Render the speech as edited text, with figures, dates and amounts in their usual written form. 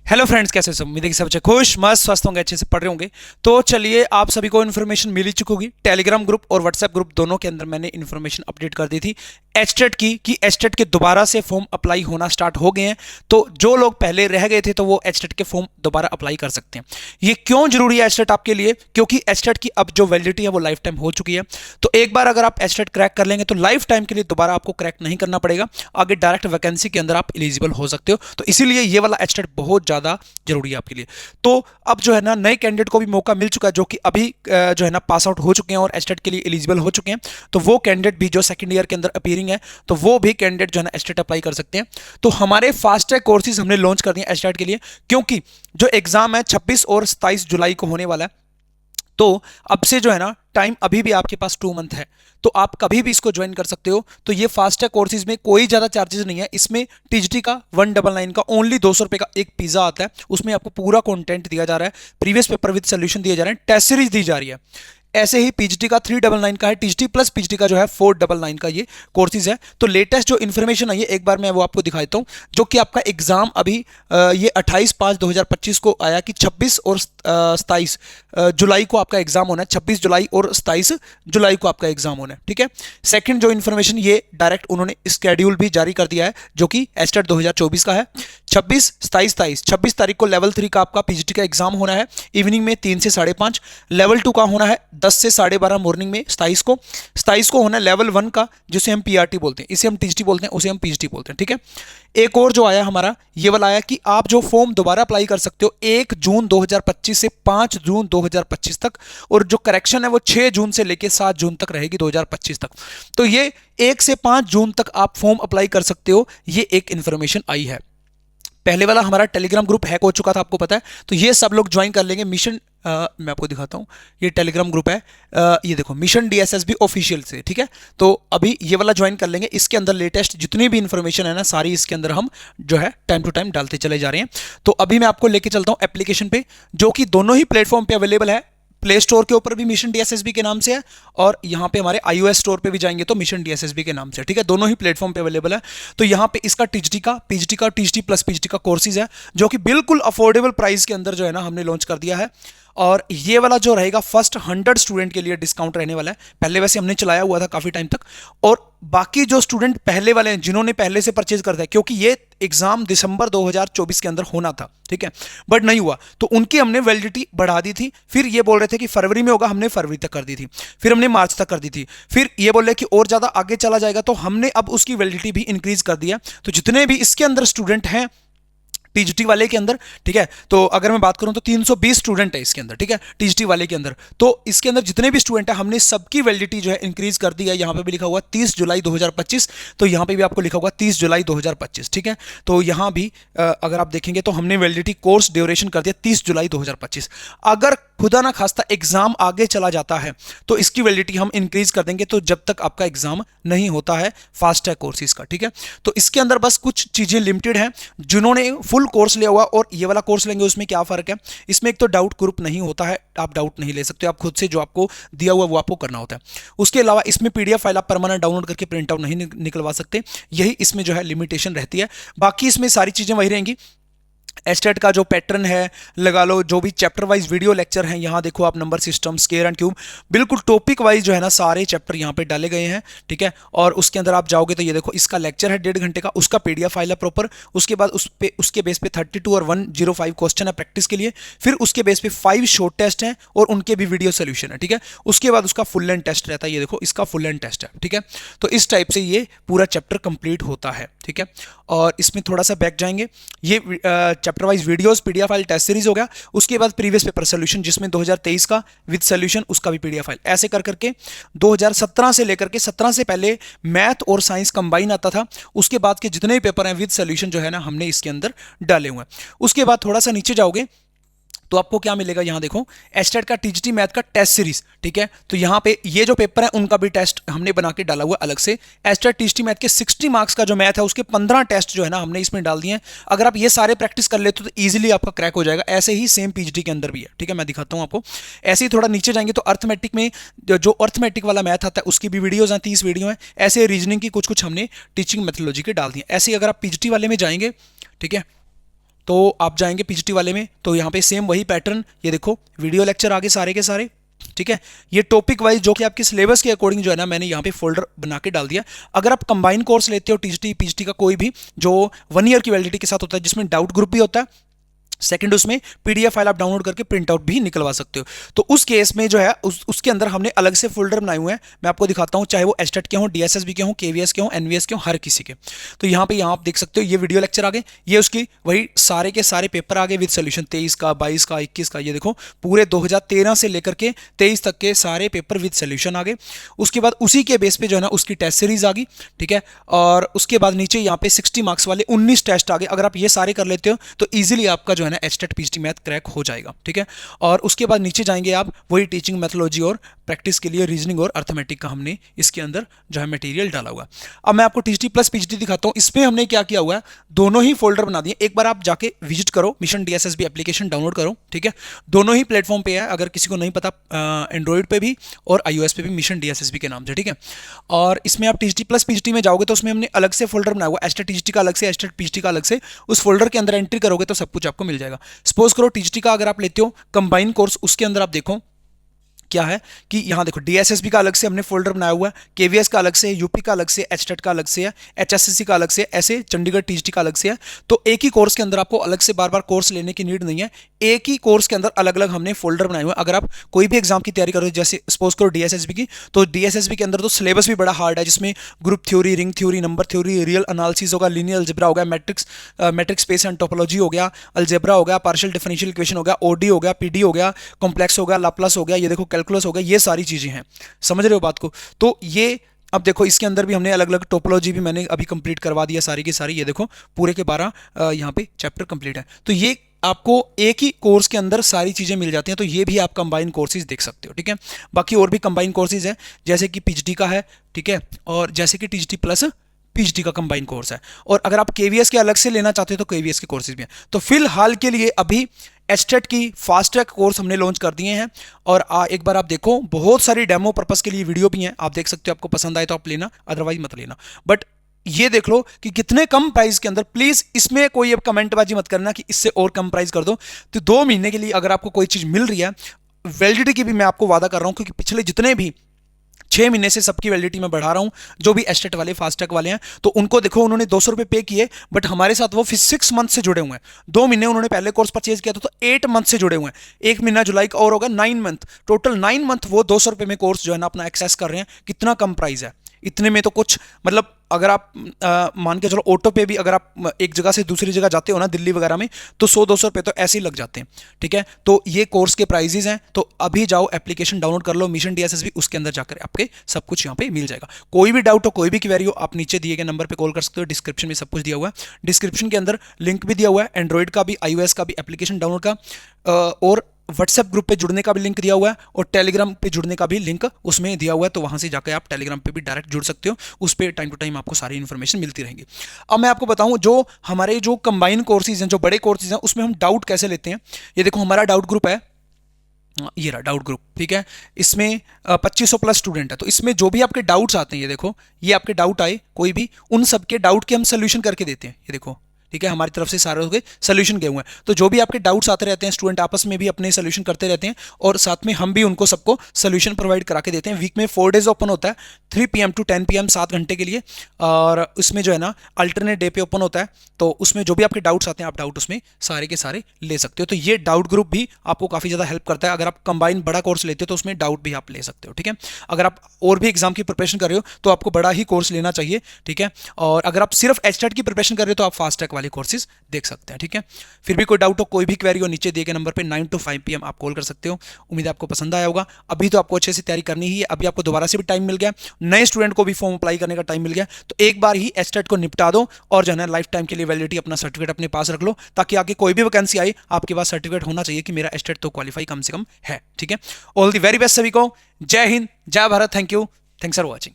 Hello friends, कैसे हो सब? उम्मीद है कि सब अच्छे खुश मस्त स्वस्थ होंगे, अच्छे से पढ़ रहे होंगे। तो चलिए, आप सभी को इन्फॉर्मेशन मिल ही चुकी होगी। टेलीग्राम ग्रुप और व्हाट्सएप ग्रुप दोनों के अंदर मैंने इन्फॉर्मेशन अपडेट कर दी थी एचटेट की कि एचटेट के दोबारा से फॉर्म अप्लाई होना स्टार्ट हो गए हैं। तो जो लोग पहले रह गए थे तो वो एचटेट के फॉर्म दोबारा अप्लाई कर सकते हैं। ये क्यों जरूरी है एचटेट आपके लिए? क्योंकि एचटेट की अब जो वैलिडिटी है वो लाइफ टाइम हो चुकी है। तो एक बार अगर आप एचटेट क्रैक कर लेंगे तो लाइफ टाइम के लिए दोबारा आपको क्रैक नहीं करना पड़ेगा। आगे डायरेक्ट वैकेंसी के अंदर आप एलिजिबल हो सकते हो। तो इसीलिए ये वाला एचटेट बहुत ज्यादा जरूरी है आपके लिए। तो अब जो है ना, नए कैंडिडेट को भी मौका मिल चुका है जो कि अभी जो है ना पास आउट हो चुके हैं और एचटेट के लिए एलिजिबल हो चुके हैं। तो वो कैंडिडेट भी जो सेकंड ईयर के अंदर अपीयरिंग है, तो वो भी कैंडिडेट जो है ना एचटेट अप्लाई कर सकते हैं। तो हमारे फास्ट ट्रैक कोर्सेज हमने लॉन्च कर दिए एचटेट के लिए, क्योंकि जो एग्जाम है 26 और 27 जुलाई को होने वाला है। तो अब से जो है ना टाइम अभी भी आपके पास 2 मंथ है, तो आप कभी भी इसको ज्वाइन कर सकते हो। तो ये फास्ट ट्रैक कोर्सेज में कोई ज्यादा चार्जेस नहीं है। इसमें टीजीटी का 199 का ओनली 200 रुपए का एक पिज्जा आता है। उसमें आपको पूरा कंटेंट दिया जा रहा है, प्रीवियस पेपर विद सोल्यूशन दिए जा रहे हैं, टेस्ट सीरीज दी जा रही है। ऐसे ही पीजीटी का 399 का है, टीजीटी प्लस पीजीटी का जो है 499 का ये कोर्सेज है। तो लेटेस्ट जो इन्फॉर्मेशन आई है एक बार मैं वो आपको दिखा देता हूँ, जो कि आपका एग्जाम अभी ये 28/5/2025 को आया कि 26 और 27 जुलाई को आपका एग्जाम होना है। 26 जुलाई और 27 जुलाई को आपका एग्जाम होना है, ठीक है। सेकंड जो इन्फॉर्मेशन, ये डायरेक्ट उन्होंने स्केड्यूल भी जारी कर दिया है जो कि एस्टेट 2024 का है। 26, 27, 23, 26 तारीख को लेवल 3 का आपका पीजीटी का एग्जाम होना है इवनिंग में 3 से 5:30। लेवल 2 का होना है 10 से 12:30 मॉर्निंग में 27 को होना है लेवल 1 का, जिसे हम पीआरटी बोलते हैं, इसे हम टीजीटी बोलते हैं, उसे हम पीजीटी बोलते हैं, ठीक है। एक और जो आया हमारा, ये वाला आया कि आप जो फॉर्म दोबारा अप्लाई कर सकते हो 1 जून 2025 से 5 जून 2025 तक, और जो करेक्शन है वो 6 जून से लेकर 7 जून तक रहेगी 2025 तक। तो ये 1 से 5 जून तक आप फॉर्म अप्लाई कर सकते हो। ये एक इन्फॉर्मेशन आई है। पहले वाला हमारा टेलीग्राम ग्रुप हैक हो चुका था, आपको पता है, तो ये सब लोग ज्वाइन कर लेंगे। मिशन मैं आपको दिखाता हूँ, ये टेलीग्राम ग्रुप है, ये देखो, मिशन डीएसएसबी ऑफिशियल से, ठीक है। तो अभी ये वाला ज्वाइन कर लेंगे। इसके अंदर लेटेस्ट जितनी भी इंफॉर्मेशन है ना, सारी इसके अंदर हम जो है टाइम टू टाइम डालते चले जा रहे हैं। तो अभी मैं आपको लेके चलता हूँ एप्लीकेशन पे, जो कि दोनों ही प्लेटफॉर्म पे अवेलेबल है। प्ले स्टोर के ऊपर भी मिशन डीएसएसबी के नाम से है, और यहाँ पे हमारे iOS स्टोर पे भी जाएंगे तो मिशन डीएसएसबी के नाम से, ठीक है। दोनों ही प्लेटफॉर्म पे अवेलेबल है। तो यहाँ पे इसका टीजीटी का, पीजीटी का, टीजीटी प्लस पीजीटी का कोर्सेज है, जो कि बिल्कुल अफोर्डेबल प्राइस के अंदर जो है ना हमने लॉन्च कर दिया है। और ये वाला जो रहेगा फर्स्ट 100 स्टूडेंट के लिए डिस्काउंट रहने वाला है। पहले वैसे हमने चलाया हुआ था काफी टाइम तक, और बाकी जो स्टूडेंट पहले वाले हैं जिन्होंने पहले से परचेज कर दिया, क्योंकि ये एग्जाम दिसंबर 2024 के अंदर होना था, ठीक है, बट नहीं हुआ, तो उनकी हमने वैलिडिटी बढ़ा दी थी। फिर ये बोल रहे थे कि फरवरी में होगा, हमने फरवरी तक कर दी थी, फिर हमने मार्च तक कर दी थी, फिर ये बोल रहे कि और ज्यादा आगे चला जाएगा, तो हमने अब उसकी वैलिडिटी भी इंक्रीज कर दिया। तो जितने भी इसके अंदर स्टूडेंट हैं टीजीटी वाले के अंदर, ठीक है, तो अगर मैं बात करूं तो 320 स्टूडेंट है इसके अंदर, ठीक है, टीजीटी वाले के अंदर। तो इसके अंदर जितने भी स्टूडेंट है हमने सबकी वैलिडिटी जो है इंक्रीज कर दी है। यहां पे भी लिखा हुआ 30 जुलाई 2025, तो यहां पे भी आपको लिखा हुआ 30 जुलाई 2025, ठीक है। तो यहां भी अगर आप देखेंगे तो हमने वैलिडिटी कोर्स ड्यूरेशन कर दिया 30 जुलाई 2025। अगर खुदा ना खास्ता एग्जाम आगे चला जाता है तो इसकी वैलिडिटी हम इंक्रीज कर देंगे, तो जब तक आपका एग्जाम नहीं होता है फास्ट ट्रैक कोर्सेज का, ठीक है। तो इसके अंदर बस कुछ चीजें लिमिटेड हैं। जिन्होंने फुल कोर्स लिया हुआ और ये वाला कोर्स लेंगे उसमें क्या फर्क है? इसमें एक तो डाउट ग्रुप नहीं होता है, आप डाउट नहीं ले सकते, आप खुद से जो आपको दिया हुआ वो आपको करना होता है। उसके अलावा इसमें पीडीएफ फाइल आप परमानेंट डाउनलोड करके प्रिंट आउट नहीं निकलवा सकते, यही इसमें जो है लिमिटेशन रहती है। बाकी इसमें सारी चीजें वही रहेंगी। एस्टेट का जो पैटर्न है लगा लो, जो भी चैप्टर वाइज वीडियो लेक्चर हैं, यहाँ देखो आप, number system, square and cube, बिल्कुल टॉपिक वाइज जो है ना सारे चैप्टर यहाँ पे डाले गए हैं, ठीक है। और उसके अंदर आप जाओगे तो ये देखो, इसका लेक्चर है 1.5 घंटे का, उसका पीडीएफ फाइल है प्रॉपर। उसके बाद उसके बेस पे 32 और 105 क्वेश्चन है प्रैक्टिस के लिए। फिर उसके बेस पे 5 शॉर्ट टेस्ट हैं और उनके भी वीडियो सोल्यूशन है, ठीक है। उसके बाद उसका फुल लेंथ टेस्ट रहता है, ये देखो इसका फुल लेंथ टेस्ट है, ठीक है। तो इस टाइप से ये पूरा चैप्टर कंप्लीट होता है, ठीक है। और इसमें थोड़ा सा बैक जाएंगे, ये chapter wise videos, PDF file, test series हो गया। उसके बाद प्रीवियस पेपर सोल्यूशन, जिसमें 2023 का विद सोल्यूशन, उसका भी पीडीएफ फाइल, ऐसे कर करके 2017 से लेकर के 17 से पहले मैथ और साइंस कंबाइन आता था। उसके बाद के जितने भी पेपर हैं विद सोल्यूशन जो है ना हमने इसके अंदर डाले हुए हैं। उसके बाद थोड़ा सा नीचे जाओगे तो आपको क्या मिलेगा, यहां देखो, एस्टेट का टीजीटी मैथ का टेस्ट सीरीज, ठीक है। तो यहां पे ये जो पेपर है उनका भी टेस्ट हमने बना के डाला हुआ अलग से। एस्टेट टीजीटी मैथ के 60 मार्क्स का जो मैथ है उसके 15 टेस्ट जो है ना हमने इसमें डाल दिए हैं। अगर आप ये सारे प्रैक्टिस कर लेते हो तो ईजिली आपका क्रैक हो जाएगा। ऐसे ही सेम पीजीटी के अंदर भी है, ठीक है, मैं दिखाता हूं आपको। ऐसे ही थोड़ा नीचे जाएंगे तो अर्थमेटिक में जो अर्थमेटिक वाला मैथ आता है उसकी भी वीडियोज हैं, 30 वीडियो है। ऐसे रीजनिंग की कुछ कुछ हमने टीचिंग मेथोलॉजी के डाल दिए। ऐसे ही अगर आप पीजीटी वाले में जाएंगे, ठीक है, तो आप जाएंगे पीजीटी वाले में, तो यहाँ पे सेम वही पैटर्न, ये देखो वीडियो लेक्चर आगे सारे के सारे, ठीक है। ये टॉपिक वाइज जो कि आपके सिलेबस के अकॉर्डिंग जो है ना, मैंने यहाँ पे फोल्डर बना के डाल दिया। अगर आप कंबाइन कोर्स लेते हो टीजीटी पीजीटी का कोई भी, जो 1 ईयर की वैलिडिटी के साथ होता है, जिसमें डाउट ग्रुप भी होता है, सेकंड उसमें पीडीएफ फाइल आप डाउनलोड करके प्रिंट आउट भी निकलवा सकते हो। तो उस केस में जो है उसके अंदर हमने अलग से फोल्डर बनाए हुए हैं, मैं आपको दिखाता हूं, चाहे वो एस्टेट के हों, डीएसएसबी के हों, केवीएस के हों, एनवीएस के हों, हर किसी के। तो यहाँ पे आप देख सकते हो, ये वीडियो लेक्चर आ गए, ये उसकी वही सारे के सारे पेपर आ गए विद सोल्यूशन, 23 का, 22 का, 21 का, ये देखो पूरे 2013 से लेकर के 23 तक के सारे पेपर विद सोल्यूशन आ गए। उसके बाद उसी के बेस पे जो है ना उसकी टेस्ट सीरीज आ गई, ठीक है। और उसके बाद नीचे यहाँ पे 60 मार्क्स वाले 19 टेस्ट आ गए। अगर आप ये सारे कर लेते हो तो ईजिली आपका जो है ना एस्टेट पीजीटी मैथ क्रैक हो जाएगा, ठीक है। और उसके बाद नीचे जाएंगे आप, वही टीचिंग मेथोलॉजी और प्रैक्टिस के लिए रीजनिंग और अर्थमेटिक का हमने इसके अंदर जो है मटेरियल डाला हुआ है। अब मैं आपको टीजीटी प्लस पीजीटी दिखाता हूं। इसमें हमने क्या किया हुआ है, दोनों ही फोल्डर बना दिए। एक बार आप जाके विजिट करो, मिशन डीएसएसबी एप्लीकेशन डाउनलोड करो, ठीक है। दोनों ही प्लेटफॉर्म पे है, अगर किसी को नहीं पता, एंड्रॉइड पे भी और आईओएस पे भी मिशन डीएसएसबी के नाम से, ठीक है। और इसमें आप टीजीटी प्लस पीजीटी में जाओगे तो उसमें हमने अलग से फोल्डर बनाया हुआ, एस्टेट टीजीटी का अलग से, एस्टेट पीजीटी का अलग से। उस फोल्डर के अंदर एंट्री करोगे तो सब कुछ आपको मिल जाएगा। सपोज करो टीजीटी का अगर आप लेते हो कंबाइन कोर्स, उसके अंदर आप देखो क्या है कि यहां देखो डीएसएसबी का अलग से हमने फोल्डर बनाया हुआ है, केवीएस का अलग से, यूपी का अलग से, एचटेट का अलग से है, एचएससीसी का अलग से, ऐसे चंडीगढ़ टीजीटी का अलग से है। तो एक ही कोर्स के अंदर आपको अलग से बार बार कोर्स लेने की नीड नहीं है, एक ही कोर्स के अंदर अलग अलग हमने फोल्डर बनाए हुए हैं। अगर आप कोई भी एग्जाम की तैयारी करो, जैसे सपोज करो डीएसएसबी की, तो डीएसएसबी के अंदर तो सिलेबस भी बड़ा हार्ड है, जिसमें group theory, ring theory, number theory, real analysis होगा, लीनियर अलजेब्रा हो गया, मैट्रिक्स स्पेस एंड टोपोलॉजी हो गया, अलजेब्रा हो गया, पार्शियल डिफरेंशियल इक्वेशन हो गया, ओडी हो गया, पीडी हो गया, कॉम्प्लेक्स हो गया, लाप्लास हो गया, ये देखो कैलकुलस हो गया, ये सारी चीजें हैं। समझ रहे हो बात को? तो ये अब देखो इसके अंदर भी हमने अलग अलग टोपोलॉजी भी मैंने अभी कंप्लीट करवा दिया सारी की सारी, ये देखो पूरे के 12 यहाँ पे चैप्टर कंप्लीट है। तो ये आपको एक ही कोर्स के अंदर सारी चीजें मिल जाती हैं। तो ये भी आप कंबाइन कोर्सेज देख सकते हो, ठीक है। बाकी और भी कंबाइन कोर्सेज हैं, जैसे कि पीजीटी का है, ठीक है, और जैसे कि टीजीटी प्लस पीजीटी का कंबाइन कोर्स है। और अगर आप केवीएस के अलग से लेना चाहते हो तो केवीएस के कोर्सेज भी हैं। तो फिलहाल के लिए अभी एस्टेट की फास्ट ट्रैक कोर्स हमने लॉन्च कर दिए हैं। और एक बार आप देखो, बहुत सारी डेमो पर्पस के लिए वीडियो भी हैं, आप देख सकते हो। आपको पसंद आए तो आप लेना, अदरवाइज मत लेना। बट ये देख लो कि कितने कम प्राइस के अंदर, प्लीज इसमें कोई अब कमेंटबाजी मत करना कि इससे और कम प्राइस कर दो। तो 2 महीने के लिए अगर आपको कोई चीज मिल रही है, वैलिडिटी की भी मैं आपको वादा कर रहा हूं, क्योंकि पिछले जितने भी 6 महीने से सबकी वैलिडिटी में बढ़ा रहा हूं, जो भी एस्टेट वाले फास्टैग वाले हैं। तो उनको देखो, उन्होंने 200 रुपए पे किए, बट हमारे साथ वो फिर 6 मंथ से जुड़े हुए हैं। 2 महीने उन्होंने पहले कोर्स परचेज किया था, तो 8 मंथ से जुड़े हुए हैं। 1 महीना जुलाई का और होगा 9 मंथ, टोटल 9 मंथ वो 200 रुपए में कोर्स जो है ना अपना एक्सेस कर रहे हैं। कितना कम प्राइस है, इतने में तो कुछ मतलब, अगर आप मान के चलो ऑटो पे भी अगर आप एक जगह से दूसरी जगह जाते हो ना, दिल्ली वगैरह में, तो 100-200 रुपए तो ऐसे ही लग जाते हैं, ठीक है। तो ये कोर्स के प्राइजेस हैं। तो अभी जाओ एप्लीकेशन डाउनलोड कर लो, मिशन डीएसएसबी, उसके अंदर जाकर आपके सब कुछ यहाँ पे मिल जाएगा। कोई भी डाउट हो, कोई भी क्वेरी हो, आप नीचे दिए गए नंबर पे कॉल कर सकते हो। डिस्क्रिप्शन में सब कुछ दिया हुआ है, डिस्क्रिप्शन के अंदर लिंक भी दिया हुआ है, एंड्रॉइड का भी, आईओएस का भी एप्लीकेशन डाउनलोड का, और व्हाट्सएप ग्रुप पे जुड़ने का भी लिंक दिया हुआ है, और टेलीग्राम पे जुड़ने का भी लिंक उसमें दिया हुआ है। तो वहां से जाकर आप टेलीग्राम पे भी डायरेक्ट जुड़ सकते हो, उस पर टाइम टू टाइम आपको सारी इन्फॉर्मेशन मिलती रहेंगी। अब मैं आपको बताऊं, जो हमारे जो कंबाइन कोर्सेज हैं, जो बड़े कोर्सेज हैं, उसमें हम डाउट कैसे लेते हैं। ये देखो हमारा डाउट ग्रुप है, ये रहा डाउट ग्रुप, ठीक है। इसमें 2500 प्लस स्टूडेंट है। तो इसमें जो भी आपके डाउट्स आते हैं, ये देखो, ये आपके डाउट आए कोई भी, उन सबके डाउट के हम सोल्यूशन करके देते हैं। ये देखो, ठीक है, हमारी तरफ से सारे के सोल्यूशन गए हुए हैं। तो जो भी आपके डाउट्स आते रहते हैं, स्टूडेंट आपस में भी अपने सोल्यूशन करते रहते हैं, और साथ में हम भी उनको सबको सोल्यूशन प्रोवाइड करा के देते हैं। वीक में 4 डेज ओपन होता है, 3 PM to 10 PM, 7 घंटे के लिए। और उसमें जो है ना अल्टरनेट डे पे ओपन होता है। तो उसमें जो भी आपके डाउट्स आते हैं, आप डाउट उसमें सारे के सारे ले सकते हो। तो ये डाउट ग्रुप भी आपको काफ़ी ज़्यादा हेल्प करता है। अगर आप कंबाइन बड़ा कोर्स लेते हो तो उसमें डाउट भी आप ले सकते हो, ठीक है। अगर आप और भी एग्जाम की प्रिपरेशन कर रहे हो तो आपको बड़ा ही कोर्स लेना चाहिए, ठीक है। और अगर आप सिर्फ एचटेट की प्रिपरेशन कर रहे हो तो आप फास्ट ट्रैक वाले कोर्सेज देख सकते हैं, ठीक है। फिर भी कोई डाउट हो, कोई भी क्वेरी हो, नीचे दिए गए नंबर पे 9 to 5 PM आप कॉल कर सकते हो। उम्मीद है आपको पसंद आया होगा। अभी तो आपको अच्छे से तैयारी करनी ही है, अभी आपको दोबारा से भी टाइम मिल गया, नए स्टूडेंट को भी फॉर्म अप्लाई करने का टाइम मिल गया। तो एक बार ही एचटेट को निपटा दो, और जो है ना लाइफ टाइम के लिए वैलिडिटी अपना सर्टिफिकेट अपने पास रख लो, ताकि आगे कोई भी वैकेंसी आए आपके पास सर्टिफिकेट होना चाहिए कि मेरा एचटेट तो क्वालिफाई कम से कम है, ठीक है। ऑल द वेरी बेस्ट सभी को। जय हिंद, जय Bharat, thank you, thanks for watching.